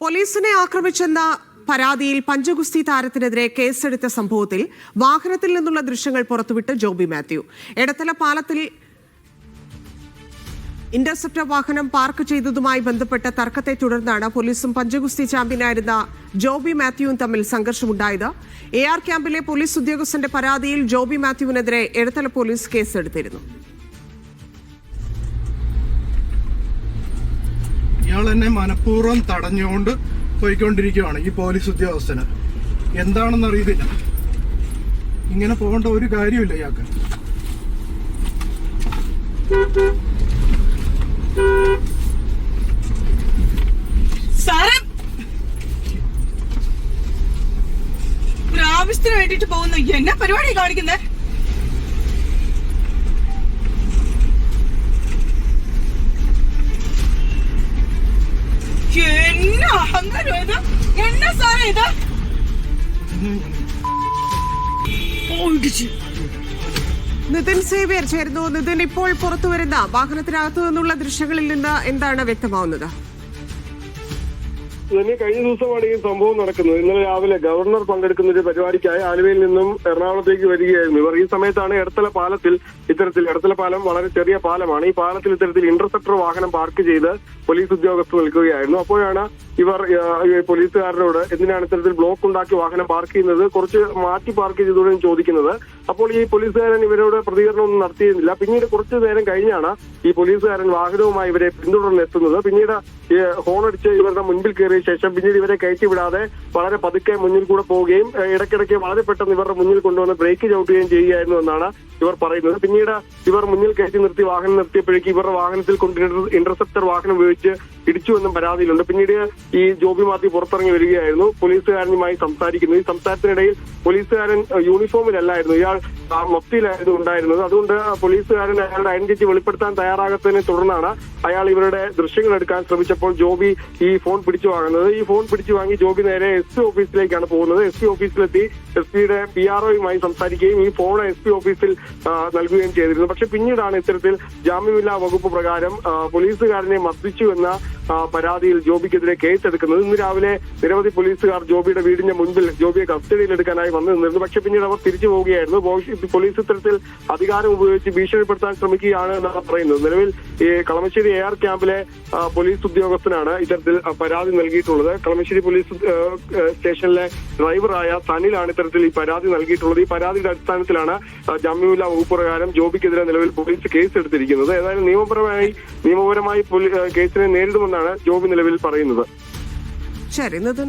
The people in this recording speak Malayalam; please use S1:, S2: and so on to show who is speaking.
S1: പോലീസിനെ ആക്രമിച്ചെന്ന പരാതിയിൽ പഞ്ചഗുസ്തി താരത്തിനെതിരെ കേസെടുത്ത സംഭവത്തിൽ വാഹനത്തിൽ നിന്നുള്ള ദൃശ്യങ്ങൾ പുറത്തുവിട്ട് ജോബി മാത്യു. എടത്തല പാലത്തിൽ ഇന്റർസെപ്റ്റർ വാഹനം പാർക്ക് ചെയ്തതുമായി ബന്ധപ്പെട്ട തർക്കത്തെ തുടർന്നാണ് പോലീസും പഞ്ചഗുസ്തി ചാമ്പ്യനായിരുന്ന ജോബി മാത്യുവും തമ്മിൽ സംഘർഷമുണ്ടായത്. AR ക്യാമ്പിലെ പോലീസ് ഉദ്യോഗസ്ഥന്റെ പരാതിയിൽ ജോബി മാത്യുവിനെതിരെ എടത്തല പോലീസ് കേസെടുത്തിരുന്നു.
S2: ഇയാൾ എന്നെ മനഃപൂർവ്വം തടഞ്ഞുകൊണ്ട് പോയിക്കൊണ്ടിരിക്കുകയാണ്. ഈ പോലീസ് ഉദ്യോഗസ്ഥന് എന്താണെന്ന് അറിയത്തില്ല. ഇങ്ങനെ പോകേണ്ട ഒരു കാര്യമില്ല ഇയാൾക്ക്.
S3: ഒരു ആവശ്യത്തിന് വേണ്ടിട്ട് പോകുന്നു. എന്നാ പരിപാടി കാണിക്കുന്നേ? എന്നാ അഹങ്കാരം ഇത്? എന്നാ സാറേ ഇത്?
S1: നിതിൻ സേവ്യർ ചേരുന്നു. നിതിൻ, ഇപ്പോൾ പുറത്തുവരുന്ന വാഹനത്തിനകത്തു നിന്നുള്ള ദൃശ്യങ്ങളിൽ നിന്ന് എന്താണ് വ്യക്തമാവുന്നത്?
S4: തന്നെ കഴിഞ്ഞ ദിവസമാണ് ഈ സംഭവം നടക്കുന്നത്. ഇന്നലെ രാവിലെ ഗവർണർ പങ്കെടുക്കുന്ന ഒരു പരിപാടിക്കായി ആലുവയിൽ നിന്നും എറണാകുളത്തേക്ക് വരികയായിരുന്നു ഇവർ. ഈ സമയത്താണ് എടത്തല പാലത്തിൽ എടത്തല പാലം വളരെ ചെറിയ പാലമാണ്. ഈ പാലത്തിൽ ഇത്തരത്തിൽ ഇന്റർസെപ്റ്റർ വാഹനം പാർക്ക് ചെയ്ത് പോലീസ് ഉദ്യോഗസ്ഥർ നിൽക്കുകയായിരുന്നു. അപ്പോഴാണ് ഇവർ പോലീസുകാരനോട് എന്തിനാണ് ഇത്തരത്തിൽ ബ്ലോക്ക് ഉണ്ടാക്കി വാഹനം പാർക്ക് ചെയ്യുന്നത്, കുറച്ച് മാറ്റി പാർക്ക് ചെയ്തതോടെ ചോദിക്കുന്നത്. അപ്പോൾ ഈ പോലീസുകാരൻ ഇവരോട് പ്രതികരണമൊന്നും നടത്തിയിരുന്നില്ല. പിന്നീട് കുറച്ചു നേരം കഴിഞ്ഞാണ് ഈ പോലീസുകാരൻ വാഹനവുമായി ഇവരെ പിന്തുടർന്നെത്തുന്നത്. പിന്നീട് ഹോണടിച്ച് ഇവരുടെ മുൻപിൽ കയറിയ ശേഷം പിന്നീട് ഇവരെ കയറ്റി വിടാതെ വളരെ പതുക്കെ മുന്നിൽ കൂടെ പോവുകയും ഇടയ്ക്കിടയ്ക്ക് വളരെ പെട്ടെന്ന് ഇവരുടെ മുന്നിൽ കൊണ്ടുവന്ന് ബ്രേക്ക് ചവിട്ടുകയും ചെയ്യുകയായിരുന്നു എന്നാണ് ഇവർ പറയുന്നത്. പിന്നീട് ഇവർ മുന്നിൽ കയറ്റി നിർത്തി വാഹനം നിർത്തിയപ്പോഴേക്കും ഇവരുടെ വാഹനത്തിൽ കൊണ്ട് ഇന്റർസെപ്റ്റർ വാഹനം ഉപയോഗിച്ച് ഇടിച്ചുവെന്നും പരാതിയിലുണ്ട്. പിന്നീട് ഈ ജോബി മാത്യു പുറത്തിറങ്ങി വരികയായിരുന്നു, പോലീസുകാരനുമായി സംസാരിക്കുന്നു. ഈ സംസാരത്തിനിടയിൽ പോലീസുകാരൻ യൂണിഫോമിലല്ലായിരുന്നു, ഇയാൾ മഫ്തിയിലായിരുന്നു ഉണ്ടായിരുന്നത്. അതുകൊണ്ട് പോലീസുകാരൻ അയാളുടെ ഐഡന്റിറ്റി വെളിപ്പെടുത്താൻ തയ്യാറാകാത്തതിനെ തുടർന്നാണ് അയാൾ ഇവരുടെ ദൃശ്യങ്ങൾ എടുക്കാൻ ശ്രമിച്ചപ്പോൾ ജോബി ഈ ഫോൺ പിടിച്ചു വാങ്ങുന്നത്. ഈ ഫോൺ പിടിച്ചു വാങ്ങി ജോബി നേരെ SP ഓഫീസിലേക്കാണ് പോകുന്നത്. SP ഓഫീസിലെത്തി SP-യുടെ PRO-യുമായി സംസാരിക്കുകയും ഈ ഫോൺ SP ഓഫീസിൽ നൽകുകയും ചെയ്തിരുന്നു. പക്ഷെ പിന്നീടാണ് ഇത്തരത്തിൽ ജാമ്യമില്ലാ വകുപ്പ് പ്രകാരം പോലീസുകാരനെ മർദ്ദിച്ചു എന്ന പരാതിയിൽ ജോബിക്കെതിരെ കേസെടുക്കുന്നത്. ഇന്ന് രാവിലെ നിരവധി പോലീസുകാർ ജോബിയുടെ വീടിന്റെ മുൻപിൽ ജോബിയെ കസ്റ്റഡിയിലെടുക്കാനായി വന്നു നിന്നിരുന്നു. പക്ഷെ പിന്നീട് അവർ തിരിച്ചു പോവുകയായിരുന്നു. പോലീസ് ഇത്തരത്തിൽ അധികാരം ഉപയോഗിച്ച് ഭീഷണിപ്പെടുത്താൻ ശ്രമിക്കുകയാണ് എന്നാണ് പറയുന്നത്. നിലവിൽ ഈ കളമശ്ശേരി AR ക്യാമ്പിലെ പോലീസ് ഉദ്യോഗസ്ഥനാണ് ഇത്തരത്തിൽ പരാതി നൽകിയിട്ടുള്ളത്. കളമശ്ശേരി പോലീസ് സ്റ്റേഷനിലെ ഡ്രൈവറായ സനിലാണ് ഇത്തരത്തിൽ ഈ പരാതി നൽകിയിട്ടുള്ളത്. ഈ പരാതിയുടെ അടിസ്ഥാനത്തിലാണ് ജാമ്യമില്ലാ വകുപ്പ് പ്രകാരം ജോബിക്കെതിരെ നിലവിൽ പോലീസ് കേസ് എടുത്തിരിക്കുന്നത്. ഏതായാലും നിയമപരമായി കേസിനെ നേരിടുമെന്നാണ് ജോബി നിലവിൽ പറയുന്നത്.
S1: ശരി നിതിൻ.